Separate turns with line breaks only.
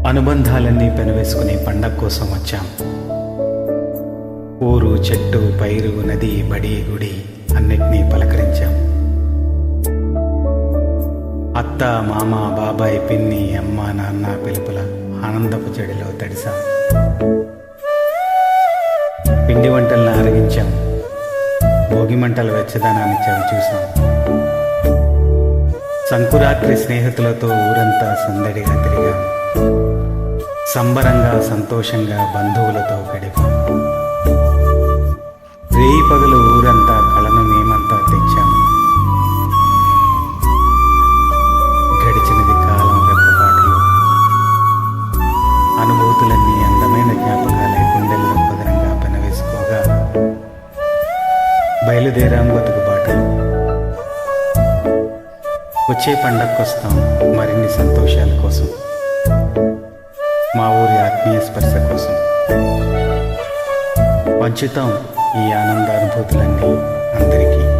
అనుబంధాలన్నీ పెనవేసుకుని పండగ కోసం వచ్చాం. ఊరు, చెట్టు, పైరు, నది, బడి, గుడి అన్నిటినీ పలకరించాం. అత్త, మామ, బాబాయ్, పిన్ని, అమ్మ, నాన్న పిలుపుల ఆనందపు చెడిలో తడిసాం. పిండి వంటలను ఆరగించాం. భోగి మంటల వెచ్చదనాన్ని చవి చూసాం. సంకురాత్రి స్నేహితులతో ఊరంతా సందడిగా తిరిగాం. సంబరంగా, సంతోషంగా బంధువులతో గడిపాం. రేయి పగలు ఊరంతా కళను మేమంతా తెచ్చాం. గడిచినది కాలం రెప్పపాటులో. అనుభూతులన్నీ అందమైన జ్ఞాపకాలే గుండెల్లో పదనంగా పెనవేసుకోగా బయలుదేరాం బతుకుబాటలు. వచ్చే పండగకొస్తాం మరిన్ని సంతోషాల కోసం, మా ఊరి ఆత్మీయ స్పర్శ కోసం. పంచుతాం ఈ ఆనందానుభూతులన్నీ అందరికీ.